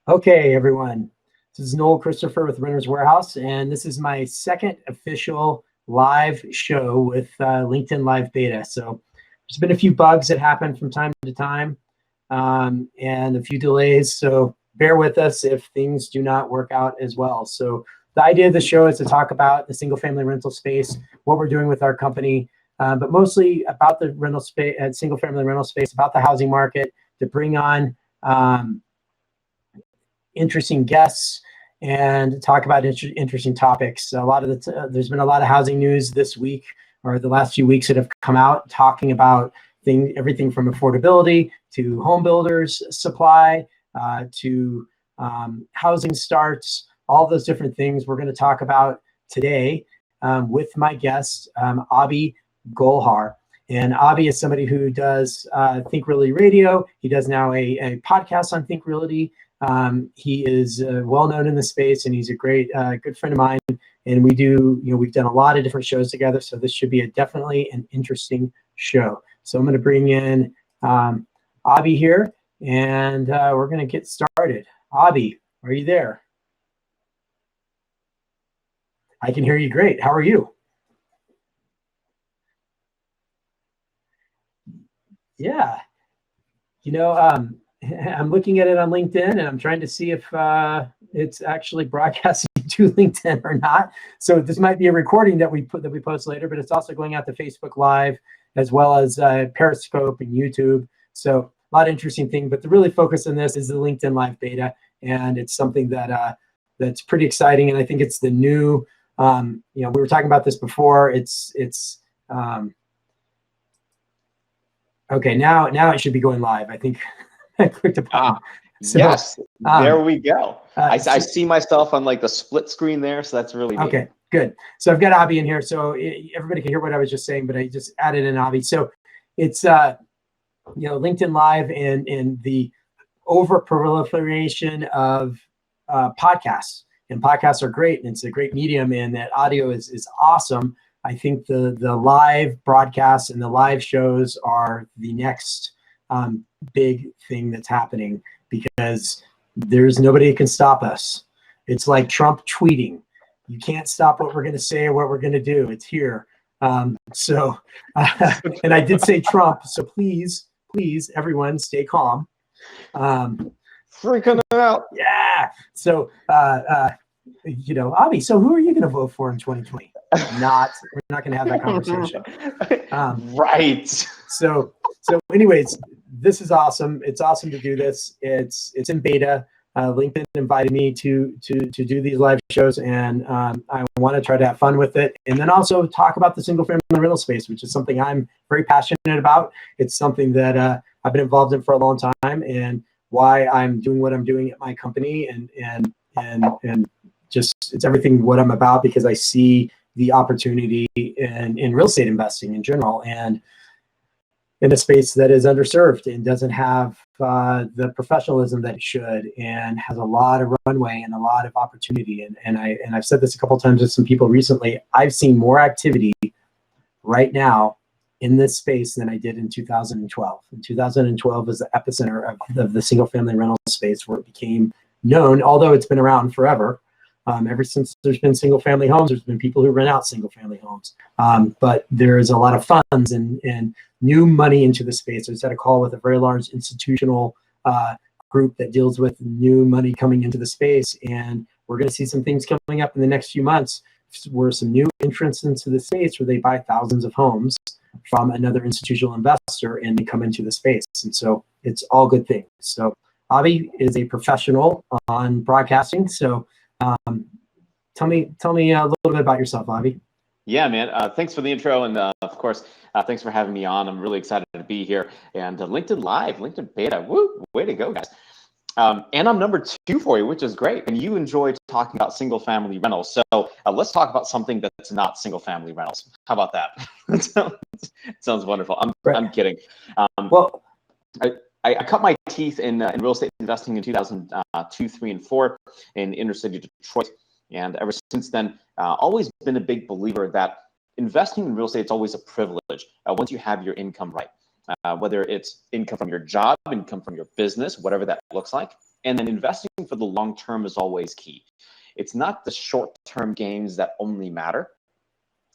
Okay, everyone. This is Noel Christopher with Renter's Warehouse, and this is my second official live show with LinkedIn Live Beta. So there's been a few bugs that happen from time to time and a few delays. So bear with us if things do not work out as well. So the idea of the show is to talk about the single family rental space, what we're doing with our company, but mostly about the rental space, single family rental space, about the housing market, to bring on interesting guests and talk about interesting topics. A lot of there's been a lot of housing news this week or the last few weeks that have come out talking about everything from affordability to home builders supply to housing starts, all those different things we're going to talk about today with my guest, Abhi Golhar. And Abhi is somebody who does Think Realty Radio. He does now a podcast on Think Realty. He is well known in the space, and he's a great, good friend of mine. And we've done a lot of different shows together. So this should be definitely an interesting show. So I'm going to bring in Abhi here, and we're going to get started. Abhi, are you there? I can hear you great. How are you? Yeah. I'm looking at it on LinkedIn, and I'm trying to see if it's actually broadcasting to LinkedIn or not. So this might be a recording that we post later, but it's also going out to Facebook Live as well as Periscope and YouTube. So a lot of interesting things. But the really focus on this is the LinkedIn Live Beta, and it's something that that's pretty exciting. And I think it's the new. We were talking about this before. Okay, now it should be going live. I think I clicked upon. So, yes, there we go. I see myself on like the split screen there, so that's really neat. Okay, good. So I've got Abhi in here, so everybody can hear what I was just saying, but I just added in Abhi. So it's LinkedIn Live and the over proliferation of podcasts, and podcasts are great, and it's a great medium, and that audio is awesome. I think the live broadcasts and the live shows are the next big thing that's happening, because there's nobody that can stop us. It's like Trump tweeting. You can't stop what we're going to say or what we're going to do. It's here. And I did say Trump, so please, everyone, stay calm. Freaking out. Yeah. So, Abhi, so who are you going to vote for in 2020? We're not going to have that conversation. Right. So anyways, this is awesome. It's awesome to do this. It's in beta. LinkedIn invited me to do these live shows, and I want to try to have fun with it, and then also talk about the single family rental space, which is something I'm very passionate about. It's something that I've been involved in for a long time, and why I'm doing what I'm doing at my company, and just it's everything what I'm about, because I see the opportunity in real estate investing in general, and in a space that is underserved and doesn't have the professionalism that it should, and has a lot of runway and a lot of opportunity. And I've said this a couple of times with some people recently. I've seen more activity right now in this space than I did in 2012. And 2012 was the epicenter of the single family rental space, where it became known, although it's been around forever. Ever since there's been single family homes, there's been people who rent out single family homes. But there is a lot of funds and new money into the space. I just had a call with a very large institutional group that deals with new money coming into the space. And we're going to see some things coming up in the next few months, where some new entrants into the space, where they buy thousands of homes from another institutional investor and they come into the space. And so it's all good things. So Abhi is a professional on broadcasting. So tell me a little bit about yourself, Abhi. Yeah, man. Thanks for the intro, and of course, thanks for having me on. I'm really excited to be here. And LinkedIn Live, LinkedIn Beta, woo, way to go, guys. And I'm number 2 for you, which is great. And you enjoy talking about single family rentals. So let's talk about something that's not single family rentals. How about that? Sounds wonderful. I'm kidding. Well, I cut my teeth in real estate investing in 2002, 3, and 4 in inner city Detroit. And ever since then, always been a big believer that investing in real estate is always a privilege once you have your income right. Whether it's income from your job, income from your business, whatever that looks like. And then investing for the long term is always key. It's not the short-term gains that only matter.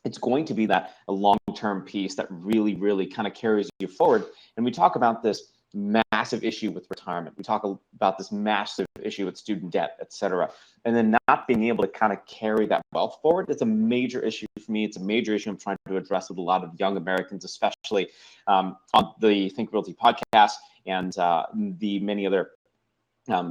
It's going to be that a long-term piece that really, really kind of carries you forward. And we talk about this massive issue with retirement. We talk about this massive issue with student debt, et cetera. And then not being able to kind of carry that wealth forward, it's a major issue for me. It's a major issue I'm trying to address with a lot of young Americans, especially on the Think Realty podcast and the many other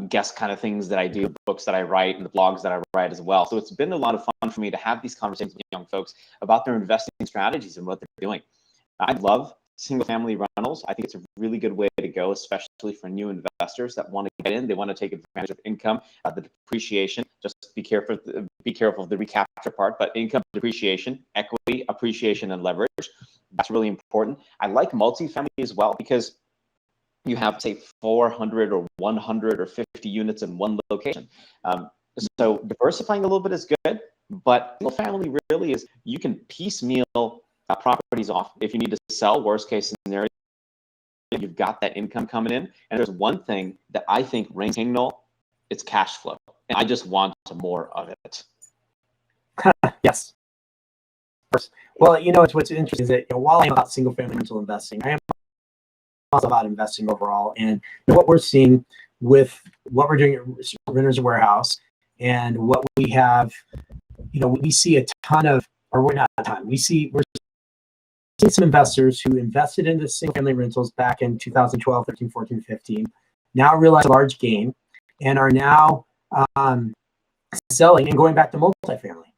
guest kind of things that I do, books that I write, and the blogs that I write as well. So it's been a lot of fun for me to have these conversations with young folks about their investing strategies and what they're doing. I love single family rentals. I think it's a really good way to go, especially for new investors that want to get in. They want to take advantage of income, the depreciation. Just be careful of the recapture part, but income, depreciation, equity, appreciation, and leverage. That's really important. I like multifamily as well because you have, say, 400 or 100 or 50 units in one location. So diversifying a little bit is good, but single family really is, you can piecemeal properties off. If you need to sell, worst case scenario, you've got that income coming in. And there's one thing that I think reigns king, Noel, it's cash flow. And I just want more of it. Yes. Well, what's interesting is that while I'm about single family rental investing, I am also about investing overall. And what we're seeing with what we're doing at Renters Warehouse and what we have, we see a ton of, or we're not a ton, we're seeing some investors who invested into single family rentals back in 2012, 13, 14, 15, now realize a large gain and are now selling and going back to multifamily.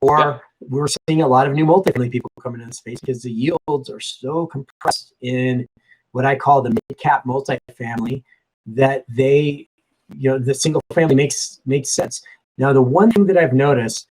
Or we're seeing a lot of new multifamily people coming into the space because the yields are so compressed in what I call the mid-cap multifamily that the single family makes sense. Now, the one thing that I've noticed,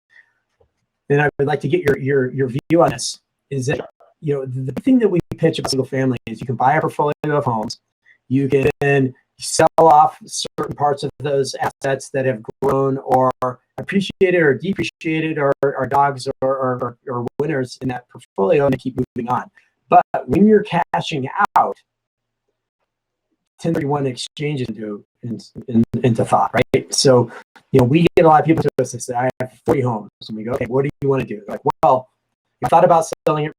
and I would like to get your view on this, is that the thing that we pitch about single family is you can buy a portfolio of homes, you can sell off certain parts of those assets that have grown or appreciated or depreciated or dogs or winners in that portfolio, and they keep moving on. But when you're cashing out, 1031 exchanges into thought, right? So, we get a lot of people to us that say, I have 40 homes. And we go, okay, what do you want to do? They're like, well, I thought about selling it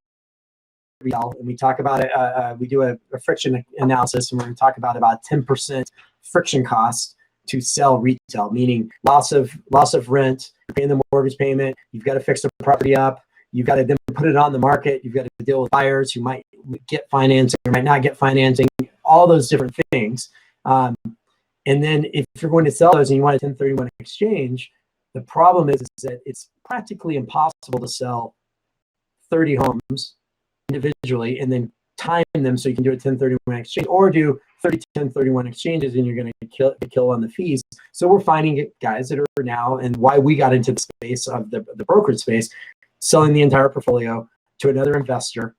retail, and we talk about it. We do a friction analysis, and we're going to talk about 10% friction costs to sell retail, meaning loss of rent, you're paying the mortgage payment, you've got to fix the property up, you've got to then put it on the market, you've got to deal with buyers who might get financing or might not get financing, all those different things. And then if you're going to sell those and you want a 1031 exchange, the problem is that it's practically impossible to sell 30 homes individually and then time them so you can do a 1031 exchange, or do 30 1031 exchanges and you're going to kill on the fees. So we're finding guys that are now, and why we got into the space of the brokerage space, selling the entire portfolio to another investor,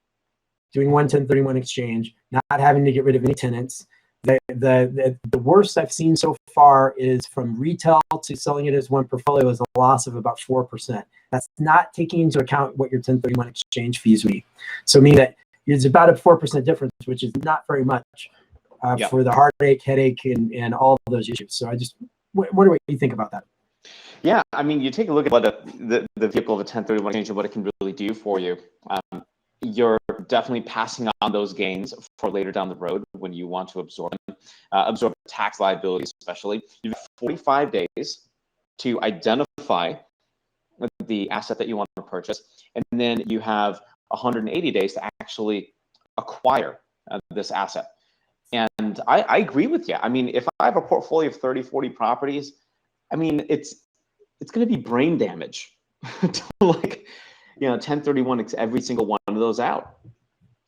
doing one 1031 exchange, not having to get rid of any tenants. The worst I've seen so far is from retail to selling it as one portfolio is a loss of about 4%. That's not taking into account what your 1031 exchange fees would be. So meaning that it's about a 4% difference, which is not very much for the heartache, headache, and all of those issues. So I just wonder what you think about that. Yeah, I mean, you take a look at what the vehicle of a 1031 exchange and what it can really do for you. You're definitely passing on those gains for later down the road when you want to absorb them, absorb tax liability especially. You have 45 days to identify the asset that you want to purchase, and then you have 180 days to actually acquire this asset. And I agree with you. I mean, if I have a portfolio of 30, 40 properties, I mean, it's going to be brain damage to 1031 every single one of those out.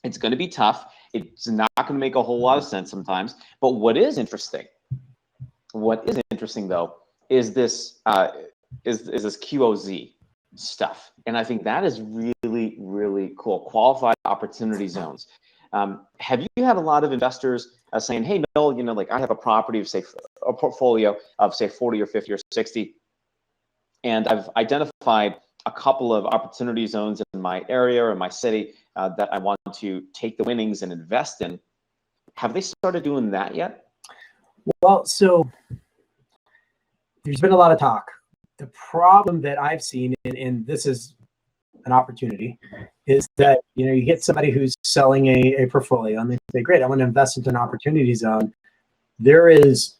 It's going to be tough. It's not going to make a whole lot of sense sometimes. But what is interesting though, is this this QOZ stuff. And I think that is really, really cool. Qualified opportunity zones. Have you had a lot of investors saying, hey, Noel, I have a property of, say, a portfolio of, say, 40 or 50 or 60, and I've identified a couple of opportunity zones in my area or in my city that I want to take the winnings and invest in. Have they started doing that yet? Well, so there's been a lot of talk. The problem that I've seen, and this is an opportunity, is that you get somebody who's selling a portfolio and they say, great, I want to invest into an opportunity zone. There is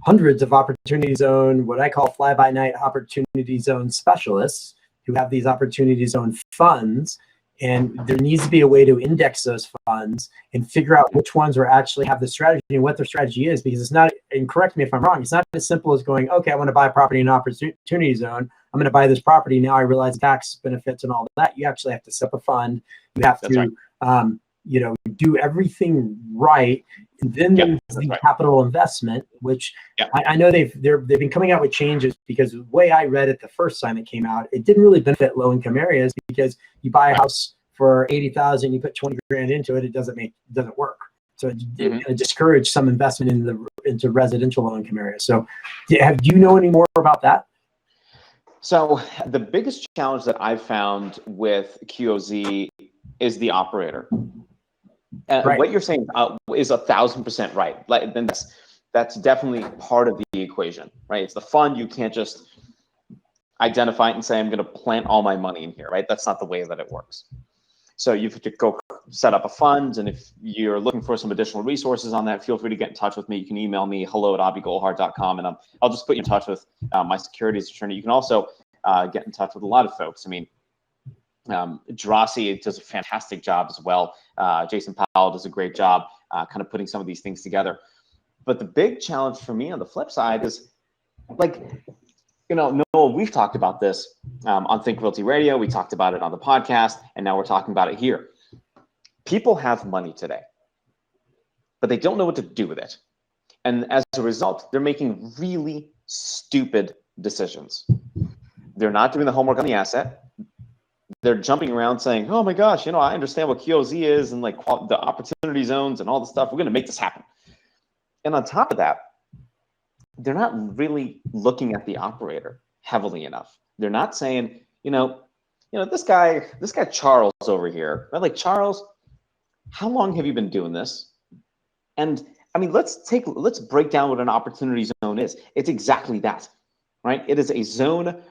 hundreds of opportunity zone, what I call fly-by-night opportunity zone specialists who have these opportunity zone funds, and there needs to be a way to index those funds and figure out which ones are actually have the strategy and what their strategy is, because it's not, and correct me if I'm wrong, it's not as simple as going, okay, I want to buy a property in an opportunity zone. I'm going to buy this property. Now I realize tax benefits and all that. You actually have to set up a fund. You have to, do everything right. And then there's the capital investment, which I know they've been coming out with changes, because the way I read it the first time it came out, it didn't really benefit low income areas, because you buy a house for $80,000, you put 20 grand into it, it doesn't work. So it discouraged some investment into residential low income areas. So do you know any more about that? So the biggest challenge that I've found with QOZ is the operator. Right. What you're saying is 1,000% right. Like, then that's definitely part of the equation, right? It's the fund. You can't just identify it and say, I'm going to plant all my money in here, right? That's not the way that it works. So you have to go set up a fund. And if you're looking for some additional resources on that, feel free to get in touch with me. You can email me, hello@abigolhart.com, and I'll just put you in touch with my securities attorney. You can also get in touch with a lot of folks. I mean, Drossi does a fantastic job as well. Jason Powell does a great job kind of putting some of these things together. But the big challenge for me on the flip side is, like, Noel, we've talked about this on Think Realty Radio. We talked about it on the podcast, and now we're talking about it here. People have money today, but they don't know what to do with it. And as a result, they're making really stupid decisions. They're not doing the homework on the asset. They're jumping around saying, oh my gosh, I understand what QOZ is and like the opportunity zones and all the stuff. We're going to make this happen. And on top of that, they're not really looking at the operator heavily enough. They're not saying, this guy Charles over here, right? Like, Charles, how long have you been doing this? And I mean, let's break down what an opportunity zone is. It's exactly that, right? It is a zone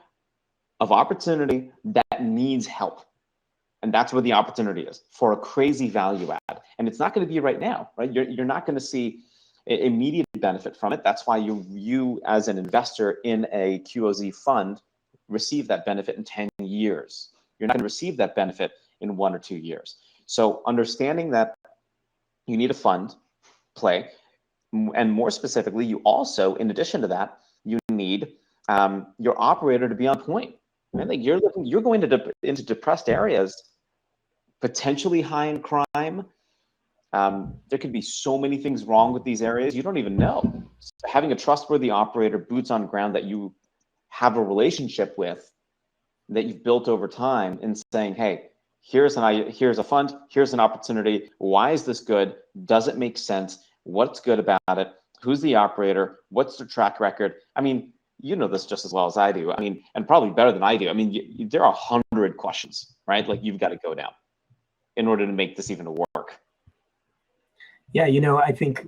of opportunity that needs help. And that's where the opportunity is, for a crazy value add. And it's not going to be right now, right? You're not going to see immediate benefit from it. That's why you as an investor in a QOZ fund receive that benefit in 10 years. You're not going to receive that benefit in 1 or 2 years. So understanding that you need a fund play, and more specifically, you also, in addition to that, you need your operator to be on point. Right? Like, you're going into depressed areas, potentially high in crime. There could be so many things wrong with these areas you don't even know. So having a trustworthy operator, boots on ground, that you have a relationship with, that you've built over time, and saying, hey, here's a fund, here's an opportunity. Why is this good? Does it make sense? What's good about it? Who's the operator? What's their track record? I mean, you know this just as well as I do. I mean, and probably better than I do. I mean, there are 100 questions, right? Like, you've got to go down in order to make this even work. Yeah, I think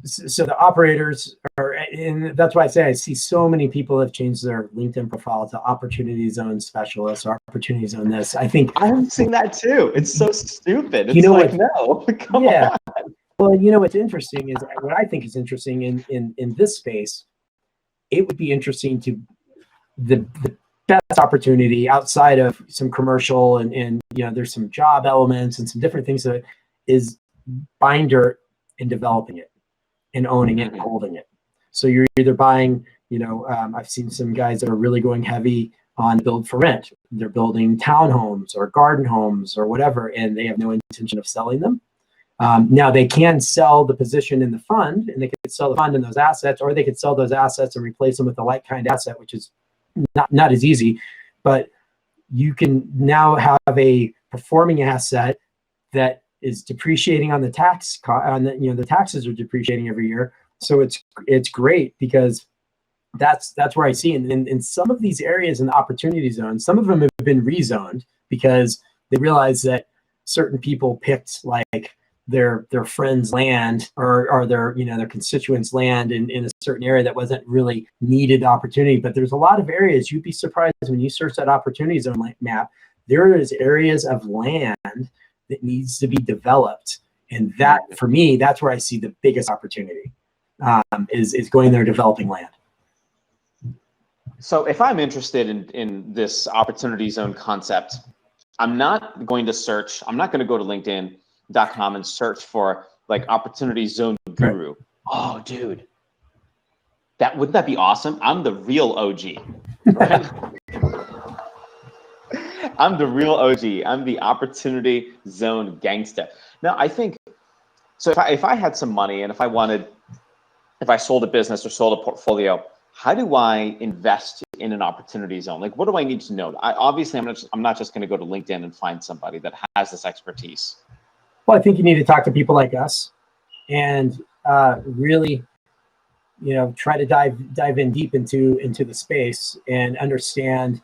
so. The operators are, and that's why I say I see so many people have changed their LinkedIn profile to opportunity zone specialist or opportunity zone this. I think I'm seeing that too. It's so stupid. It's no, come on. Well, what's interesting is, what I think is interesting in this space, it would be interesting to the best opportunity outside of some commercial and there's some job elements and some different things that is buying dirt and developing it and owning it and holding it. So you're either buying, I've seen some guys that are really going heavy on build for rent. They're building townhomes or garden homes or whatever, and they have no intention of selling them. Now they can sell the position in the fund, and they could sell the fund and those assets, or they could sell those assets and replace them with a like kind asset, which is not as easy. But you can now have a performing asset that is depreciating on the tax, the taxes are depreciating every year. So it's great, because that's where I see in some of these areas in the opportunity zone, some of them have been rezoned because they realized that certain people picked like their friends' land or their their constituents' land in a certain area that wasn't really needed opportunity. But there's a lot of areas you'd be surprised when you search that opportunity zone map. There is areas of land that needs to be developed, and that for me, that's where I see the biggest opportunity is going there developing land. So if I'm interested in this opportunity zone concept, I'm not going to search. I'm not going to go to LinkedIn.com and search for like opportunity zone guru. Right. Oh, dude, wouldn't that be awesome? I'm the real OG, right? I'm the real OG. I'm the opportunity zone gangsta. Now, I think so. If I had some money and if I sold a business or sold a portfolio, how do I invest in an opportunity zone? Like, what do I need to know? Obviously, I'm not just going to go to LinkedIn and find somebody that has this expertise. Well, I think you need to talk to people like us and really, try to dive in deep into the space and understand.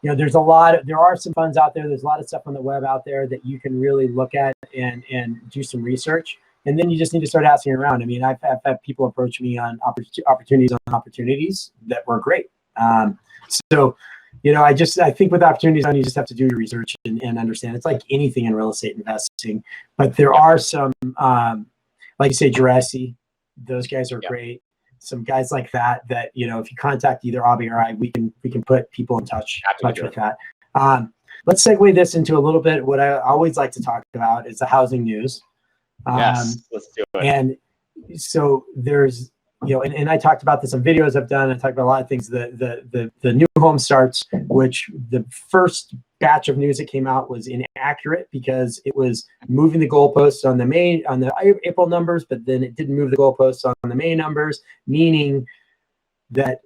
There are some funds out there. There's a lot of stuff on the web out there that you can really look at and do some research. And then you just need to start asking around. I mean, I've had people approach me on opportunities that were great. So, I think with opportunities on, you just have to do your research and understand. It's like anything in real estate investing, but there are some, like you say, Jurassic, those guys are great. Some guys like that, if you contact either Avi or I, we can put people in touch with that. Let's segue this into a little bit. What I always like to talk about is the housing news. Yes, let's do it. And so there's, and I talked about this in videos I've done. I talked about a lot of things. The new home starts, which the first batch of news that came out was inaccurate because it was moving the goalposts on the April numbers, but then it didn't move the goalposts on the May numbers, meaning that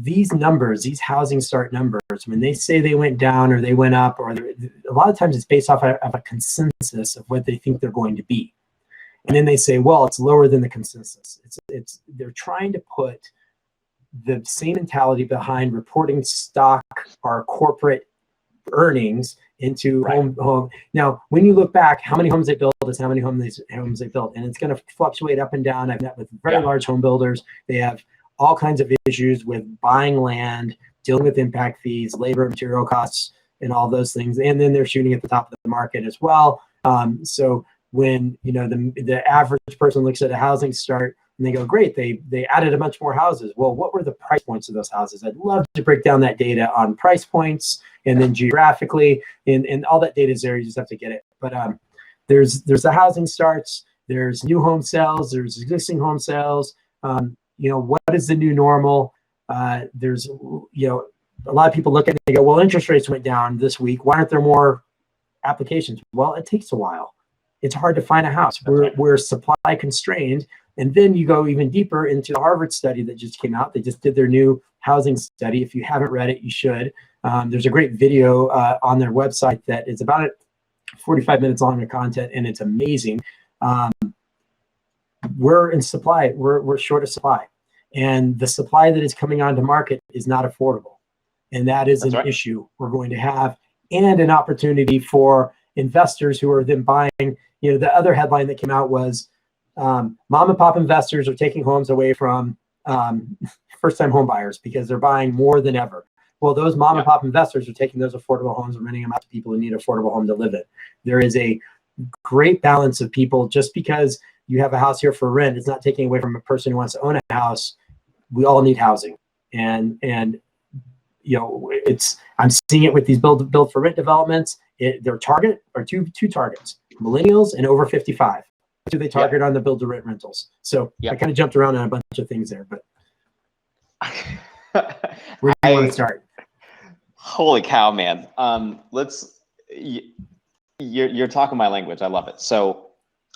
these numbers, these housing start numbers, when they say they went down or they went up, or a lot of times it's based off of a consensus of what they think they're going to be. And then they say, well, it's lower than the consensus. They're trying to put the same mentality behind reporting stock or corporate earnings into home. Now, when you look back, how many homes they built is how many homes they built. And it's going to fluctuate up and down. I've met with very large home builders. They have all kinds of issues with buying land, dealing with impact fees, labor, material costs, and all those things. And then they're shooting at the top of the market as well. So when the average person looks at a housing start and they go, great, they added a bunch more houses. Well, what were the price points of those houses? I'd love to break down that data on price points and then geographically, and all that data is there. You just have to get it. But there's the housing starts, there's new home sales, there's existing home sales. What is the new normal? There's a lot of people look at it and they go, well, interest rates went down this week. Why aren't there more applications? Well, it takes a while. It's hard to find a house. We're supply constrained. And then you go even deeper into the Harvard study that just came out. They just did their new housing study. If you haven't read it, you should. There's a great video on their website that is about 45 minutes long of content, and it's amazing. We're in supply. We're short of supply. And the supply that is coming onto market is not affordable. And that is an issue we're going to have, and an opportunity for investors who are then buying. The other headline that came out was mom and pop investors are taking homes away from first-time home buyers because they're buying more than ever. Well, those mom and pop investors are taking those affordable homes and renting them out to people who need an affordable home to live in. There is a great balance of people. Just because you have a house here for rent, it's not taking away from a person who wants to own a house. We all need housing, and I'm seeing it with these build for rent developments. Their target are two targets: millennials and over 55. Do they target on the build to rent rentals? So I kind of jumped around on a bunch of things there, but where do you want to start? Holy cow, man! You're talking my language. I love it. So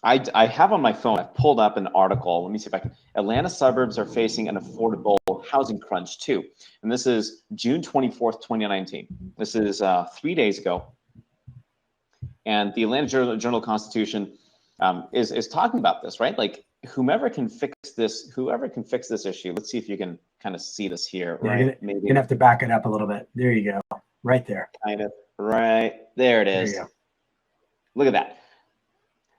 I have on my phone, I've pulled up an article. Let me see if I can. Atlanta suburbs are facing an affordable housing crunch too. And this is June 24th, 2019. This is 3 days ago. And the Atlanta Journal-Constitution is talking about this, right? Like whoever can fix this issue. Let's see if you can kind of see this here, right? Maybe you're gonna have to back it up a little bit. There you go. Right there. Kind of right there it is. There you go. Look at that.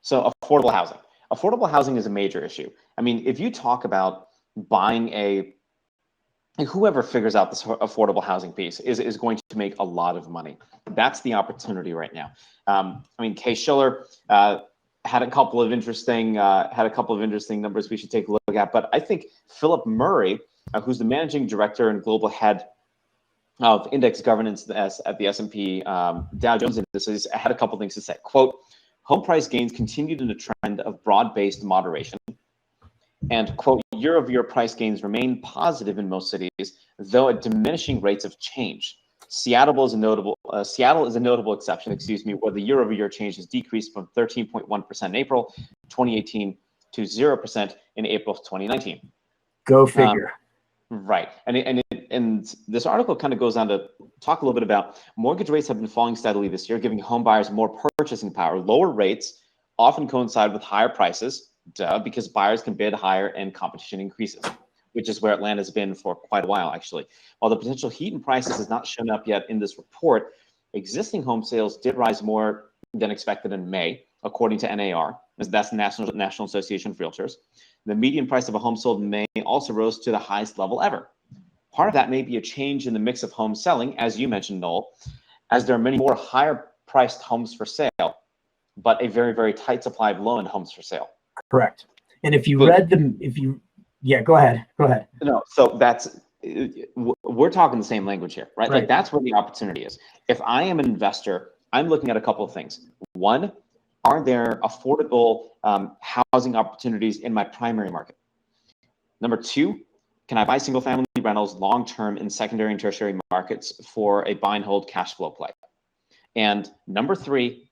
So affordable housing. Affordable housing is a major issue. I mean, if you talk about buying whoever figures out this affordable housing piece is going to make a lot of money. That's the opportunity right now. I mean, Kay Schiller had a couple of interesting numbers we should take a look at. But I think Philip Murray, who's the managing director and global head of index governance at the S&P Dow Jones Indices, had a couple of things to say. Quote, home price gains continued in a trend of broad-based moderation. And, quote, year-over-year price gains remain positive in most cities, though at diminishing rates of change. Seattle is a notable exception, where the year-over-year change has decreased from 13.1% in April 2018 to 0% in April 2019. Go figure. Right. And this article kind of goes on to talk a little bit about mortgage rates have been falling steadily this year, giving home buyers more purchasing power. Lower rates often coincide with higher prices, because buyers can bid higher and competition increases, which is where Atlanta has been for quite a while, actually. While the potential heat in prices has not shown up yet in this report, existing home sales did rise more than expected in May, according to NAR. That's the National Association of Realtors. The median price of a home sold in May also rose to the highest level ever. Part of that may be a change in the mix of home selling, as you mentioned, Noel, as there are many more higher priced homes for sale, but a very, very tight supply of low-end homes for sale. Correct. And if you go ahead. No, so we're talking the same language here, right? Like that's where the opportunity is. If I am an investor, I'm looking at a couple of things. One, are there affordable housing opportunities in my primary market? Number two, can I buy single family rentals long-term in secondary and tertiary markets for a buy and hold cash flow play? And number three,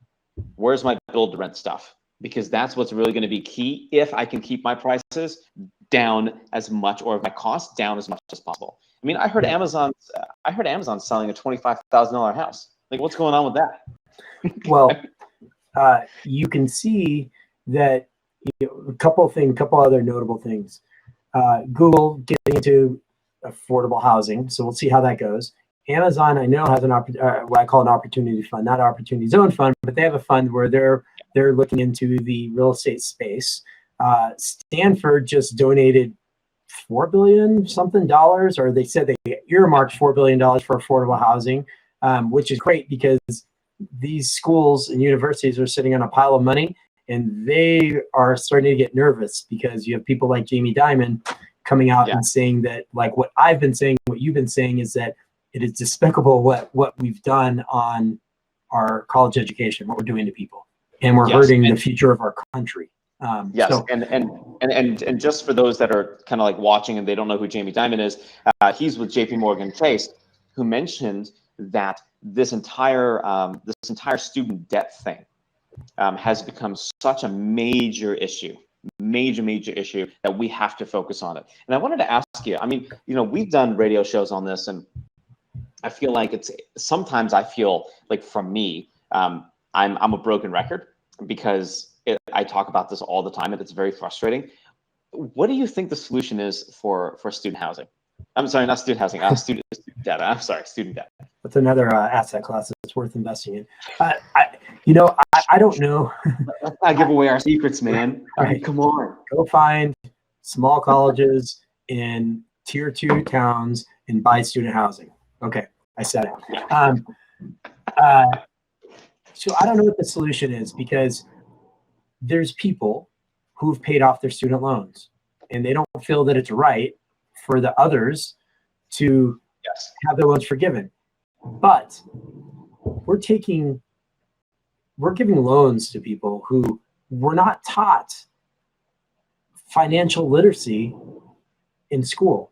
where's my build to rent stuff? Because that's what's really going to be key if I can keep my prices down as much, or my costs down as much as possible. I mean, I heard Amazon selling a $25,000 house. Like, what's going on with that? Well, you can see that a couple other notable things. Google getting into affordable housing, so we'll see how that goes. Amazon, I know, has what I call an opportunity fund, not opportunity zone fund, but they have a fund where they're looking into the real estate space. Stanford just donated $4 billion something, or they said they earmarked $4 billion for affordable housing, which is great because these schools and universities are sitting on a pile of money, and they are starting to get nervous because you have people like Jamie Dimon coming out and saying that, like what I've been saying, what you've been saying, is that it is despicable what we've done on our college education, what we're doing to people, and we're hurting the future of our country. And just for those that are kind of like watching and they don't know who Jamie Dimon is, he's with JP Morgan Chase, who mentioned that this entire student debt thing has become such a major issue that we have to focus on it. And I wanted to ask you, I mean, we've done radio shows on this, and I feel like sometimes I feel like, for me, I'm a broken record because I talk about this all the time, and it's very frustrating. What do you think the solution is for student housing? I'm sorry, not student housing, student debt. I'm sorry, student debt. That's another asset class that's worth investing in. I don't know. Let's not give away our secrets, man. I mean, come on. Go find small colleges in tier 2 towns and buy student housing. Okay, I said it. So I don't know what the solution is, because there's people who've paid off their student loans, and they don't feel that it's right for the others to have their loans forgiven. But we're giving loans to people who were not taught financial literacy in school.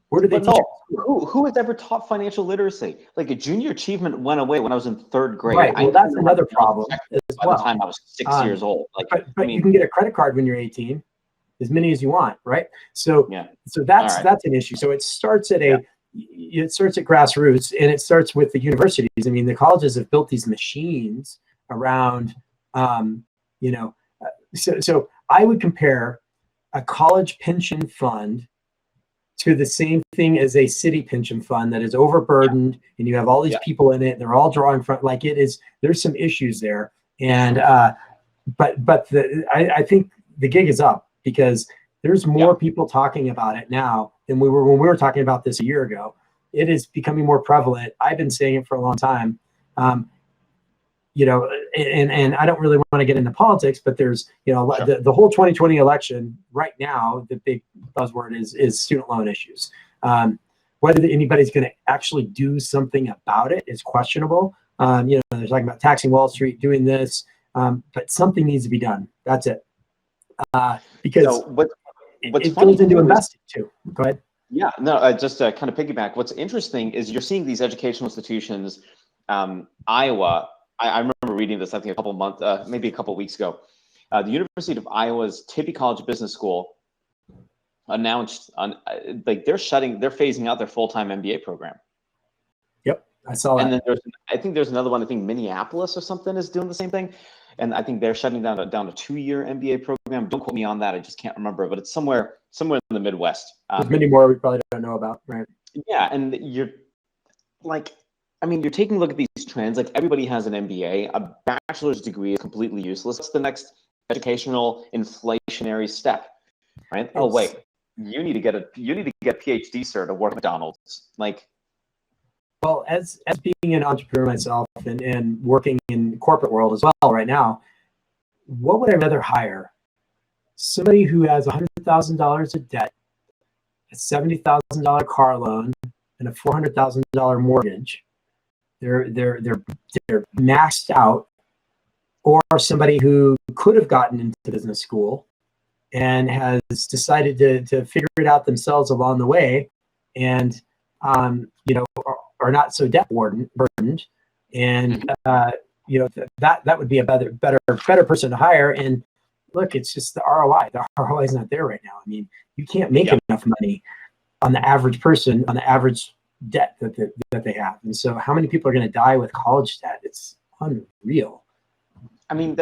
Where did they teach it? Who has ever taught financial literacy? Like, a junior achievement went away when I was in 3rd grade. Right. Well, that's another problem as well. By the time I was 6 years old. Like, but you can get a credit card when you're 18, as many as you want, right? So that's an issue. So it starts at grassroots, and it starts with the universities. I mean, the colleges have built these machines around, so I would compare a college pension fund to the same thing as a city pension fund that is overburdened, and you have all these people in it. They're all drawing from, like, it is. There's some issues there, and I think the gig is up because there's more people talking about it now than we were when we were talking about this a year ago. It is becoming more prevalent. I've been saying it for a long time. You know, and I don't really want to get into politics, but there's, you know, the whole 2020 election right now, the big buzzword is student loan issues. Whether anybody's going to actually do something about it is questionable. You know, they're talking about taxing Wall Street, doing this, but something needs to be done. That's it. Because what's it funny goes into investing too. Go ahead. Yeah, no, just to kind of piggyback. What's interesting is you're seeing these educational institutions. Iowa, I remember reading this, I think a couple months, maybe a couple weeks ago. The University of Iowa's Tippy College Business School announced like they're phasing out their full-time MBA program. Yep, I saw that. And then I think there's another one. I think Minneapolis or something is doing the same thing, and I think they're shutting down a 2-year MBA program. Don't quote me on that. I just can't remember, but it's somewhere in the Midwest. There's many more we probably don't know about, right? Yeah, and you're like, I mean, you're taking a look at these trends. Like everybody has an MBA. A bachelor's degree is completely useless. What's the next educational inflationary step, right? Oh wait, you need to get a PhD cert to work at McDonald's. Like, well, as being an entrepreneur myself and working in corporate world as well right now, what would I rather hire? Somebody who has $100,000 of debt, a $70,000 car loan, and a $400,000 mortgage. They're maxed out, or somebody who could have gotten into business school and has decided to figure it out themselves along the way, and you know, are not so debt burdened, and you know, that would be a better person to hire. And look, it's just the ROI. The ROI is not there right now. I mean, you can't make enough money on the average person, on the average debt that they have. And so how many people are going to die with college debt? It's unreal. I mean,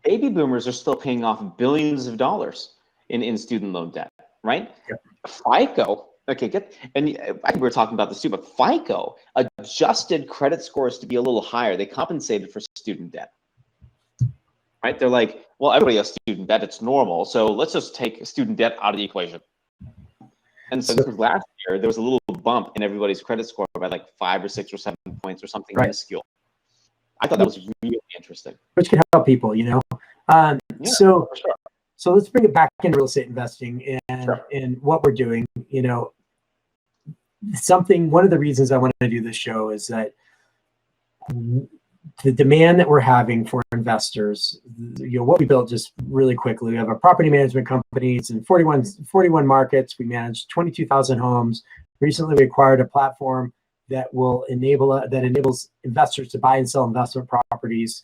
baby boomers are still paying off billions of dollars in student loan debt, right? Yep. FICO, okay, and I think we were talking about this too, but FICO adjusted credit scores to be a little higher. They compensated for student debt. Right? They're like, well, everybody has student debt. It's normal. So let's just take student debt out of the equation. And so this was last year, there was a little bump in everybody's credit score by like 5 or 6 or 7 points or something minuscule. I thought that was really interesting. Which can help people, you know? So let's bring it back into real estate investing and what we're doing. You know, one of the reasons I want to do this show is that the demand that we're having for investors, you know, what we built just really quickly. We have a property management company. It's in 41 markets. We manage 22,000 homes. Recently, we acquired a platform that enables investors to buy and sell investment properties.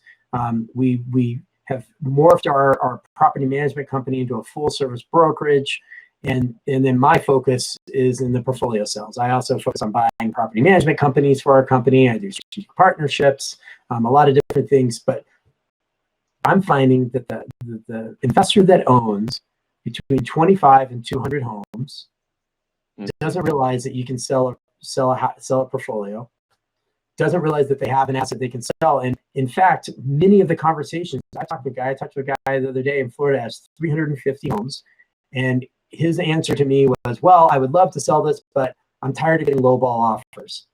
We have morphed our property management company into a full service brokerage. And then my focus is in the portfolio sales. I also focus on buying property management companies for our company. I do strategic partnerships, a lot of different things. But I'm finding that the investor that owns between 25 and 200 homes doesn't realize that you can sell a portfolio, doesn't realize that they have an asset they can sell. And in fact, many of the conversations, I talked to a guy the other day in Florida, has 350 homes. And his answer to me was, well, I would love to sell this, but I'm tired of getting lowball offers.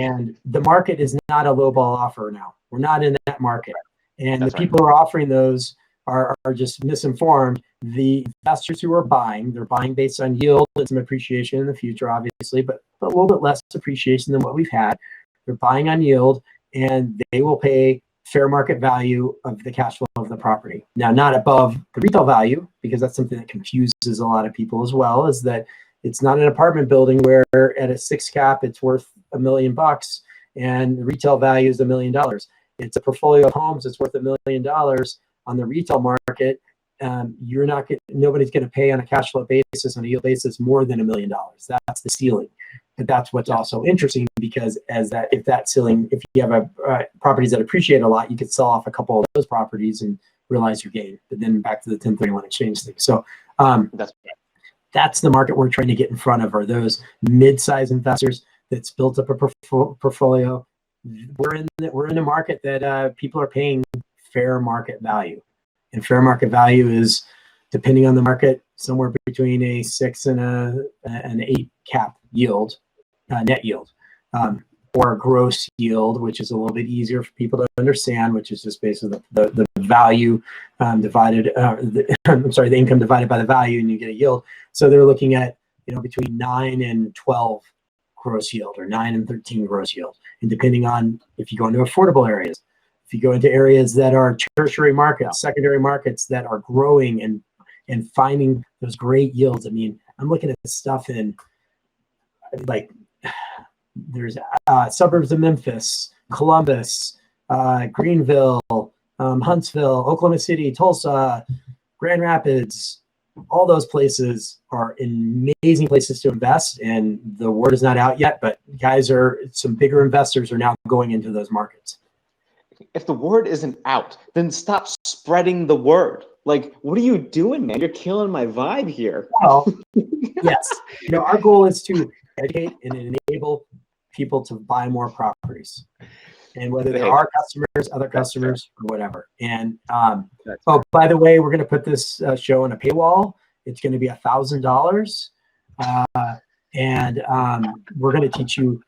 And the market is not a lowball offer now. We're not in that market. And the people who are offering those are just misinformed. The investors who are buying, they're buying based on yield and some appreciation in the future, obviously, but a little bit less appreciation than what we've had. They're buying on yield, and they will pay fair market value of the cash flow of the property. Now, not above the retail value, because that's something that confuses a lot of people as well, is that it's not an apartment building where at a 6 cap, it's worth $1 million and the retail value is $1 million. It's a portfolio of homes that's worth $1 million on the retail market. Nobody's going to pay on a cash flow basis, on a yield basis, more than $1 million. That's the ceiling. But that's what's also interesting, because if you have properties that appreciate a lot, you could sell off a couple of those properties and realize your gain. But then back to the 1031 exchange thing. So that's the market we're trying to get in front of, are those mid-size investors that's built up a portfolio. We're in a market that people are paying fair market value. And fair market value is, depending on the market, somewhere between a 6 and an 8 cap yield, net yield, or gross yield, which is a little bit easier for people to understand, which is just basically the value divided, the income divided by the value, and you get a yield. So they're looking at, between 9 and 12 gross yield, or 9 and 13 gross yield. And depending on if you go into affordable areas, if you go into areas that are tertiary markets, secondary markets that are growing and finding those great yields. I mean, I'm looking at stuff in, like, there's suburbs of Memphis, Columbus, Greenville, Huntsville, Oklahoma City, Tulsa, Grand Rapids. All those places are amazing places to invest, and the word is not out yet, but some bigger investors are now going into those markets. If the word isn't out, then stop spreading the word. Like, what are you doing, man? You're killing my vibe here. Well, yes. Our goal is to educate and enable people to buy more properties. And whether they're our customers, other customers, or whatever. And, by the way, we're going to put this show on a paywall. It's going to be $1,000. And we're going to teach you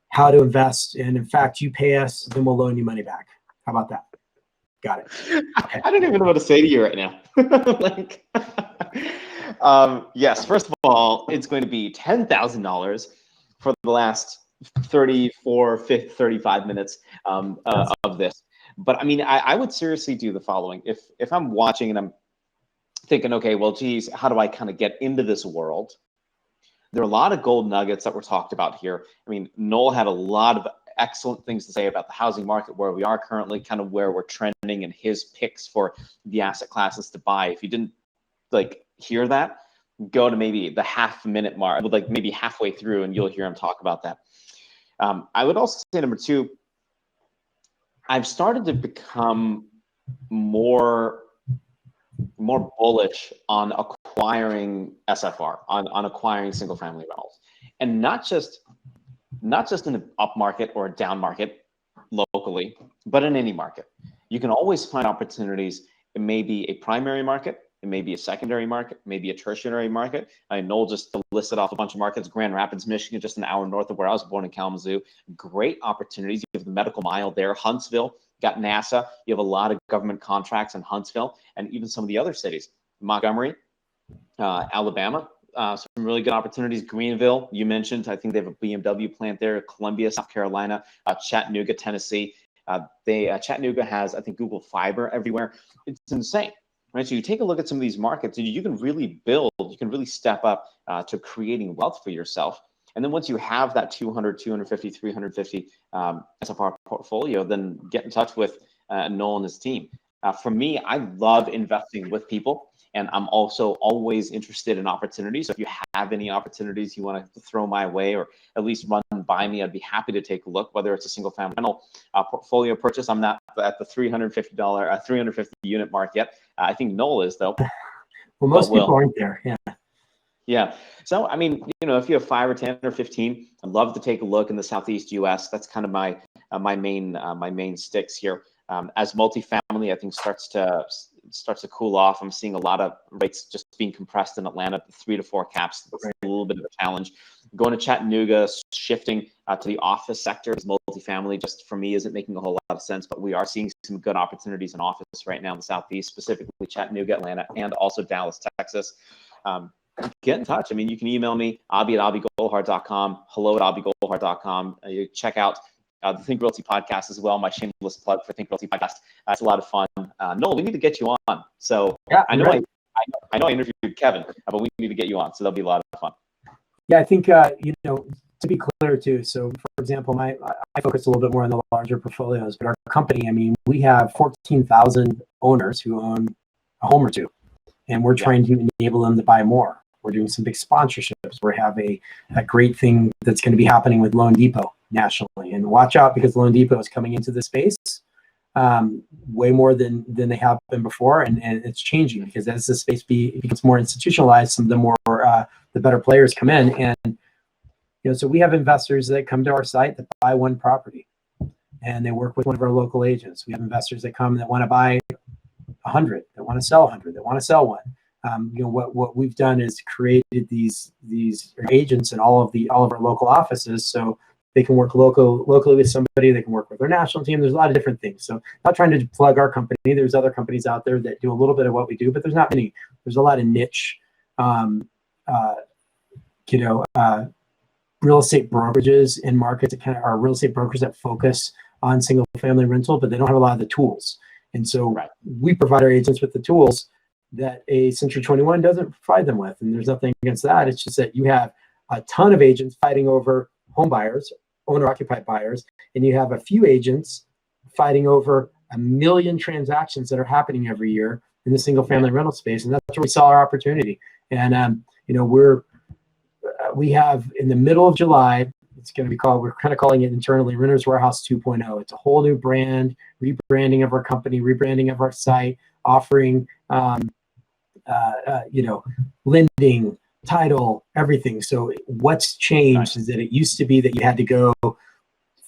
how to invest. And in fact, you pay us, then we'll loan you money back. How about that? Got it. Okay. I don't even know what to say to you right now. Yes, first of all, it's going to be $10,000 for the last 35 minutes of this. But I mean, I would seriously do the following. If I'm watching and I'm thinking, okay, well, geez, how do I kind of get into this world? There are a lot of gold nuggets that were talked about here. I mean, Noel had a lot of excellent things to say about the housing market, where we are currently, kind of where we're trending, and his picks for the asset classes to buy. If you didn't hear that, go to maybe the half-minute mark, like maybe halfway through, and you'll hear him talk about that. I would also say, number two, I've started to become more bullish on acquiring SFR, on acquiring single family rentals, and not just in an up market or a down market locally, but in any market. You can always find opportunities. It may be a primary market, it may be a secondary market, maybe a tertiary market. Noel just listed off a bunch of markets. Grand Rapids, Michigan, just an hour north of where I was born in Kalamazoo. Great opportunities. You have the medical mile there. Huntsville, got NASA. You have a lot of government contracts in Huntsville, and even some of the other cities. Montgomery, Alabama, some really good opportunities. Greenville, you mentioned, I think they have a BMW plant there. Columbia, South Carolina, Chattanooga, Tennessee. Chattanooga has, I think, Google Fiber everywhere. It's insane, right? So you take a look at some of these markets, and you can really build, you can really step up to creating wealth for yourself. And then once you have that 200, 250, 350 SFR portfolio, then get in touch with Noel and his team. For me, I love investing with people, and I'm also always interested in opportunities. So if you have any opportunities you want to throw my way, or at least run by me, I'd be happy to take a look, whether it's a single family rental portfolio purchase. I'm not at the $350, 350 unit mark yet. I think Noel is, though. Well, most people aren't there. Yeah. Yeah. So, I mean, if you have 5 or 10 or 15, I'd love to take a look in the Southeast U.S. That's kind of my main sticks here. As multifamily, I think starts to cool off. I'm seeing a lot of rates just being compressed in Atlanta, 3 to 4 caps. It's a little bit of a challenge. Going to Chattanooga, shifting to the office sector as multifamily, just for me, isn't making a whole lot of sense. But we are seeing some good opportunities in office right now in the Southeast, specifically Chattanooga, Atlanta, and also Dallas, Texas. Get in touch. I mean, you can email me, abby@abbygolhart.com, hello@abbygolhart.com. You check out the Think Realty podcast as well, my shameless plug for Think Realty podcast. It's a lot of fun. Noel, we need to get you on. So yeah, I know I interviewed Kevin, but we need to get you on. So that'll be a lot of fun. Yeah, I think, to be clear too. So for example, I focus a little bit more on the larger portfolios, but our company, I mean, we have 14,000 owners who own a home or two, and we're trying to enable them to buy more. We're doing some big sponsorships. We have a great thing that's going to be happening with Loan Depot nationally. And watch out, because Loan Depot is coming into the space way more than they have been before. And it's changing, because as the space becomes more institutionalized, some of the better players come in. And so we have investors that come to our site that buy one property. and they work with one of our local agents. We have investors that come that want to buy 100, that want to sell 100, that want to sell one. What we've done is created these agents in all of our local offices, so they can work locally with somebody. They can work with their national team. There's a lot of different things. So not trying to plug our company. There's other companies out there that do a little bit of what we do, but there's not many. There's a lot of niche, real estate brokerages in markets that kind of are real estate brokers that focus on single family rental, but they don't have a lot of the tools. And so we provide our agents with the tools that a Century 21 doesn't provide them with. And there's nothing against that. It's just that you have a ton of agents fighting over home buyers, owner-occupied buyers, and you have a few agents fighting over 1 million transactions that are happening every year in the single-family rental space, and that's where we saw our opportunity. And we have in the middle of July, it's going to be called, we're kind of calling it internally Renters Warehouse 2.0. It's a whole new brand, rebranding of our company, rebranding of our site, offering lending, title, everything. So what's changed is that it used to be that you had to go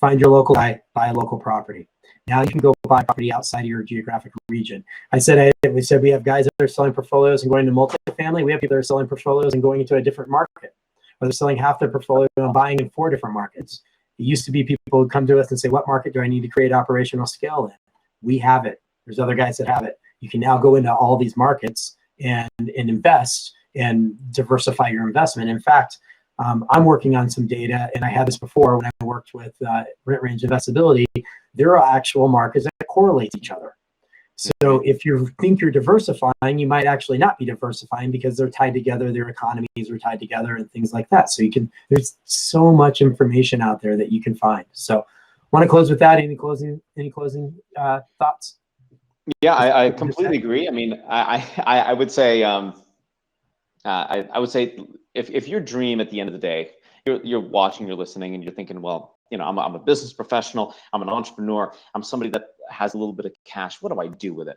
find your local guy, buy a local property. Now you can go buy property outside of your geographic region. We said we have guys that are selling portfolios and going to multifamily. We have people that are selling portfolios and going into a different market. Or they're selling half their portfolio and buying in 4 different markets. It used to be people would come to us and say, what market do I need to create operational scale in? We have it. There's other guys that have it. You can now go into all these markets and invest and diversify your investment. In fact, I'm working on some data, and I had this before when I worked with Rent Range Investability. There are actual markets that correlate to each other. So if you think you're diversifying, you might actually not be diversifying because they're tied together, their economies are tied together and things like that. So there's so much information out there that you can find. So want to close with that. Any closing thoughts? Yeah, I completely agree. I mean, I would say, I would say if your dream at the end of the day, you're watching, you're listening, and you're thinking, well, I'm a business professional, I'm an entrepreneur, I'm somebody that has a little bit of cash. What do I do with it?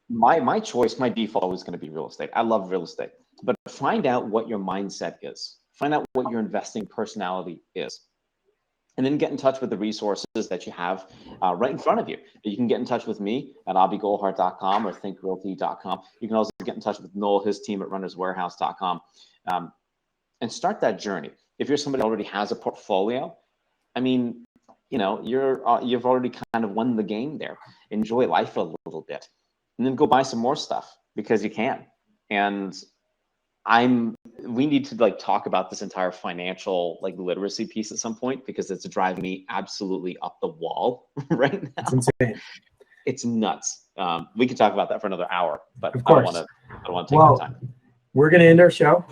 My choice, my default is going to be real estate. I love real estate, but find out what your mindset is. Find out what your investing personality is. And then get in touch with the resources that you have right in front of you. You can get in touch with me at abigolhart.com or thinkrealty.com. You can also get in touch with Noel, his team at runnerswarehouse.com, and start that journey. If you're somebody who already has a portfolio, I mean, you've already kind of won the game there. Enjoy life a little bit, and then go buy some more stuff because you can. And we need to talk about this entire financial literacy piece at some point, because it's driving me absolutely up the wall right now. It's insane. It's nuts. We could talk about that for another hour, but of course. I don't want to take the time. We're going to end our show.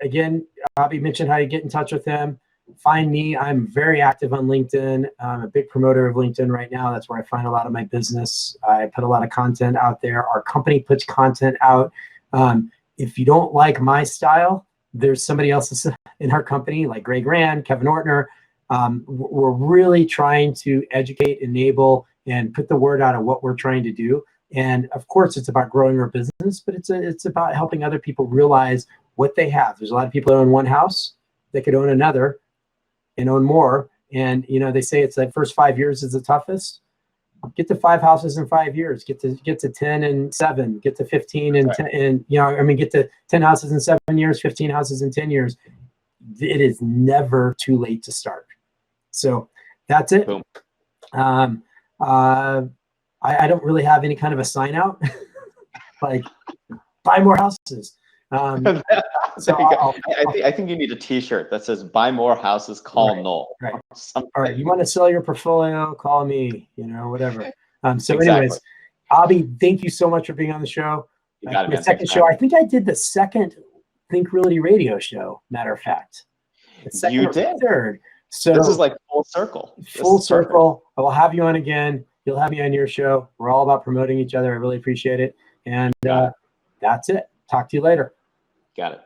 Again, Bobby mentioned how you get in touch with him. Find me. I'm very active on LinkedIn. I'm a big promoter of LinkedIn right now. That's where I find a lot of my business. I put a lot of content out there. Our company puts content out. If you don't like my style, there's somebody else in our company, like Greg Rand, Kevin Ortner. We're really trying to educate, enable, and put the word out of what we're trying to do. And of course, it's about growing our business, but it's about helping other people realize what they have. There's a lot of people that own one house that could own another and own more. And they say it's like first 5 years is the toughest. Get to 5 houses in 5 years. Get to 10 and 7. Get to 15 and 10. And get to 10 houses in 7 years. 15 houses in 10 years. It is never too late to start. So that's it. Boom. I don't really have any kind of a sign out, like buy more houses. So I think you need a T-shirt that says "Buy more houses, call Noel." Right. All right. You want to sell your portfolio? Call me. Whatever. Anyways, Abby, thank you so much for being on the show. You got it, man. Second show. I think I did the second Think Realty radio show. Matter of fact, you did. Third. So this is like full circle. Full circle. I will have you on again. You'll have me on your show. We're all about promoting each other. I really appreciate it. And that's it. Talk to you later. Got it.